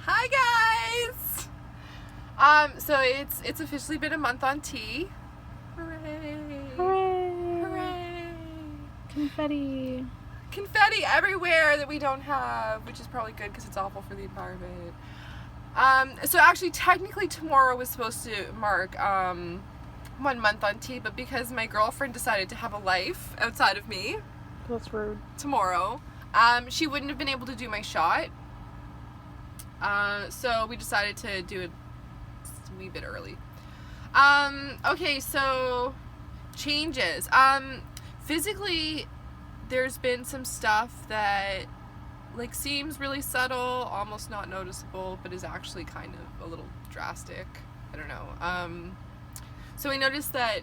Hi guys! So it's officially been a month on T. Hooray! Hooray! Hooray! Confetti. Confetti everywhere that we don't have, which is probably good because it's awful for the environment. So actually technically tomorrow was supposed to mark 1 month on T, but because my girlfriend decided to have a life outside of me That's rude. tomorrow, she wouldn't have been able to do my shot. So we decided to do it just a wee bit early. Okay, so changes. Physically, there's been some stuff that like seems really subtle, almost not noticeable, but is actually kind of a little drastic. I don't know. So I noticed that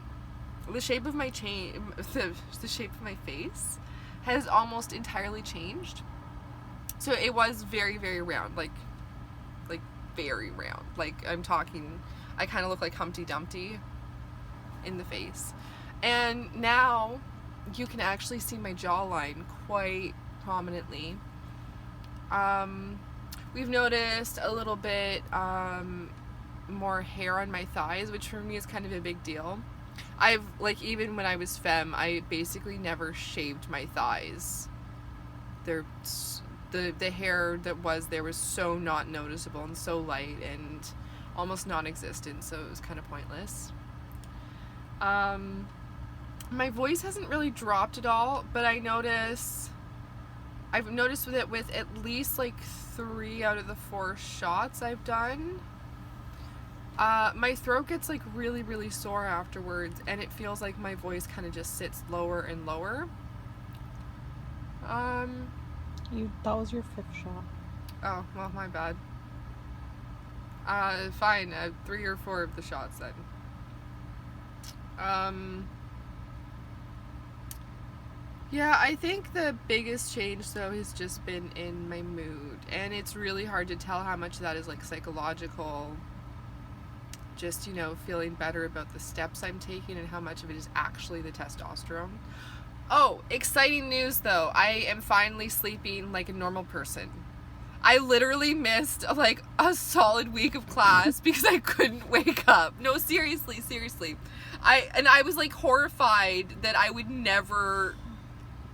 the shape of my the shape of my face has almost entirely changed. So it was very, very round, like very round. Like I'm talking, I kind of look like Humpty Dumpty in the face. And now you can actually see my jawline quite prominently. We've noticed a little bit more hair on my thighs, which for me is kind of a big deal. I've, like, even when I was femme, I basically never shaved my thighs. The hair that was there was so not noticeable and so light and almost non-existent, so it was kind of pointless. My voice hasn't really dropped at all, but I've noticed that with at least like 3 out of the 4 shots I've done, my throat gets like really, really sore afterwards, and it feels like my voice kind of just sits lower and lower. That was your 5th shot. Oh, well, my bad. Fine, 3 or 4 of the shots then. Yeah, I think the biggest change though has just been in my mood, and it's really hard to tell how much of that is like psychological, just, feeling better about the steps I'm taking, and how much of it is actually the testosterone. Oh, exciting news though. I am finally sleeping like a normal person. I literally missed like a solid week of class because I couldn't wake up. No, seriously. I was like horrified that I would never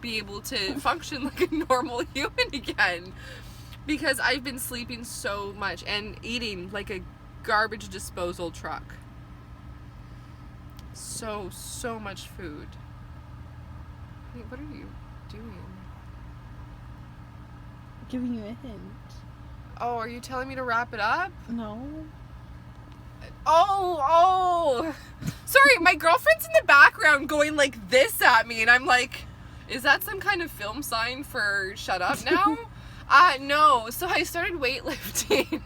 be able to function like a normal human again, because I've been sleeping so much and eating like a garbage disposal truck. So much food. Wait, what are you doing? Giving you a hint. Oh, are you telling me to wrap it up? No. Oh. Sorry, my girlfriend's in the background going like this at me, and I'm like, is that some kind of film sign for shut up now? No. So I started weightlifting.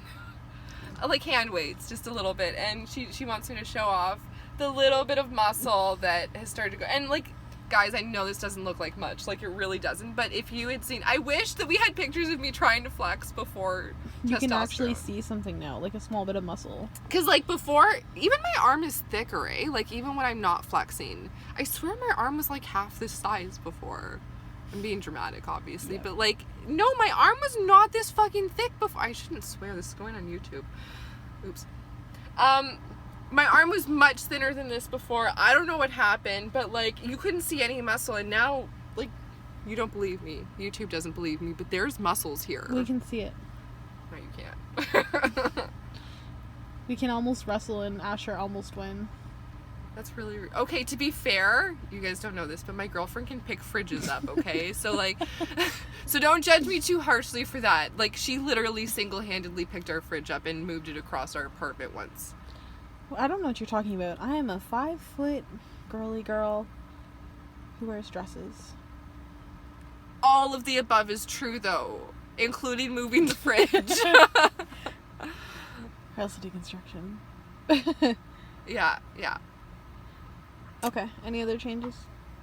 Like hand weights, just a little bit, and she wants me to show off the little bit of muscle that has started to go. And like, guys, I know this doesn't look like much, like it really doesn't, but if you had seen, I wish that we had pictures of me trying to flex before You testosterone. can actually see something now, like a small bit of muscle. Because like before, even my arm is thicker, eh? Like even when I'm not flexing, I swear my arm was like half this size before. I'm being dramatic, obviously, but like, no, my arm was not this fucking thick before. I shouldn't swear, this is going on YouTube. Oops. My arm was much thinner than this before. I don't know what happened, but like, you couldn't see any muscle, and now, like, you don't believe me. YouTube doesn't believe me, but there's muscles here. We can see it. No, you can't. We can almost wrestle and Asher almost win. That's really rude. Okay, to be fair, you guys don't know this, but my girlfriend can pick fridges up, okay? So, like, so don't judge me too harshly for that. Like, she literally single-handedly picked our fridge up and moved it across our apartment once. Well, I don't know what you're talking about. I am a 5-foot girly girl who wears dresses. All of the above is true, though, including moving the fridge. I also do construction. Yeah. Okay, any other changes?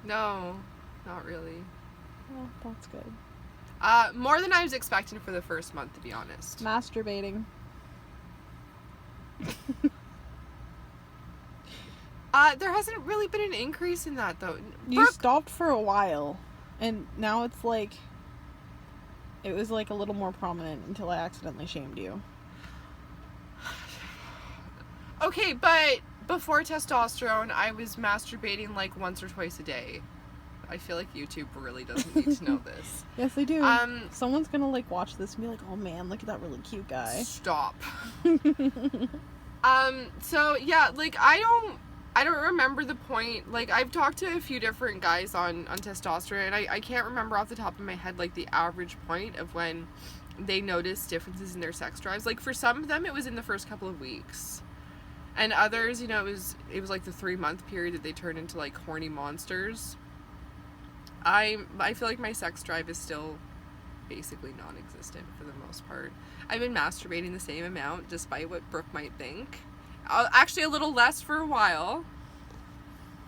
No, not really. Well, that's good. More than I was expecting for the first month, to be honest. Masturbating. There hasn't really been an increase in that, though. You stopped for a while, and now it's like, it was like a little more prominent until I accidentally shamed you. Okay, but before testosterone, I was masturbating like once or twice a day. I feel like YouTube really doesn't need to know this. Yes, they do. Um, Someone's gonna like watch this and be like, "Oh man, look at that really cute guy." Stop. So yeah, like I don't remember the point. Like I've talked to a few different guys on testosterone, and I can't remember off the top of my head like the average point of when they noticed differences in their sex drives. Like for some of them it was in the first couple of weeks. And others, you know, it was like the 3-month period that they turned into like horny monsters. I feel like my sex drive is still basically non-existent for the most part. I've been masturbating the same amount despite what Brooke might think. Actually a little less for a while.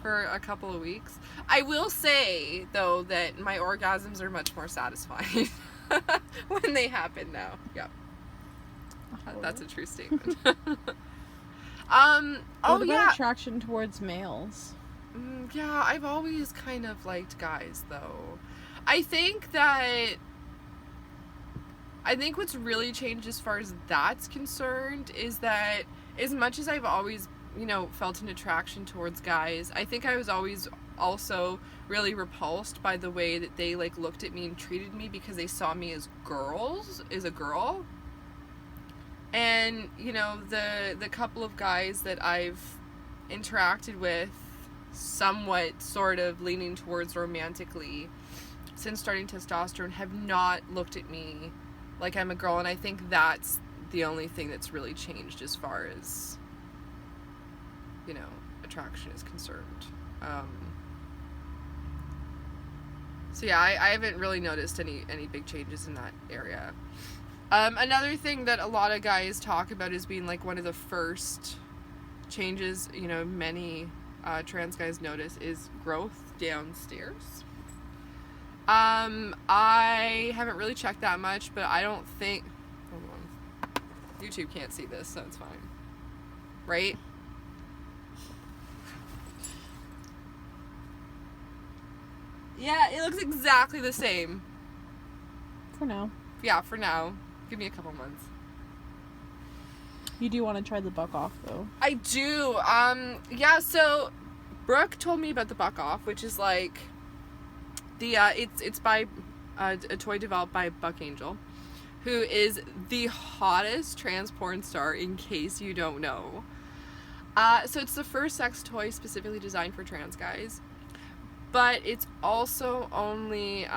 For a couple of weeks. I will say though that my orgasms are much more satisfying when they happen now. Yep. That's a true statement. What about yeah. attraction towards males? Yeah, I've always kind of liked guys though. I think what's really changed as far as that's concerned is that as much as I've always, you know, felt an attraction towards guys, I think I was always also really repulsed by the way that they like looked at me and treated me because they saw me as a girl. And, you know, the couple of guys that I've interacted with somewhat sort of leaning towards romantically since starting testosterone have not looked at me like I'm a girl, and I think that's the only thing that's really changed as far as, you know, attraction is concerned. So yeah, I haven't really noticed any big changes in that area. Another thing that a lot of guys talk about as being like one of the first changes, you know, many trans guys notice is growth downstairs. I haven't really checked that much, but I don't think, hold on, YouTube can't see this, so it's fine, right? Yeah, it looks exactly the same. For now. Yeah, for now. Give me a couple months. You do want to try the buck off though. I do. Yeah, so Brooke told me about the buck off, which is like the it's by a toy developed by Buck Angel, who is the hottest trans porn star in case you don't know. So it's the first sex toy specifically designed for trans guys, but it's also only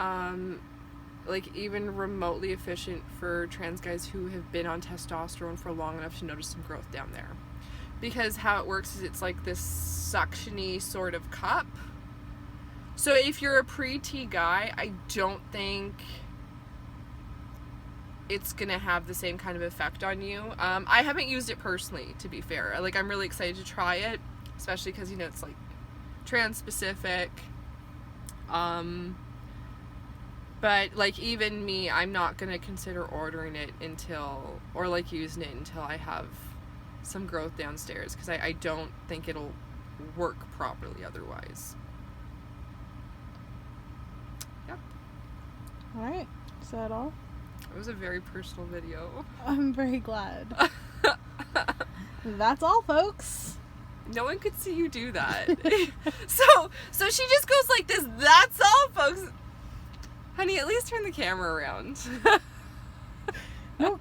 like even remotely efficient for trans guys who have been on testosterone for long enough to notice some growth down there. Because how it works is it's like this suction-y sort of cup. So if you're a pre-T guy, I don't think it's gonna have the same kind of effect on you. I haven't used it personally, to be fair. Like, I'm really excited to try it, especially because, you know, it's like trans specific. But like even me, I'm not gonna consider ordering it until, or like using it until I have some growth downstairs, because I don't think it'll work properly otherwise. Yep. Alright, is that all? It was a very personal video. I'm very glad. That's all, folks. No one could see you do that. So she just goes like this. That's all, folks. Honey, at least turn the camera around. Nope.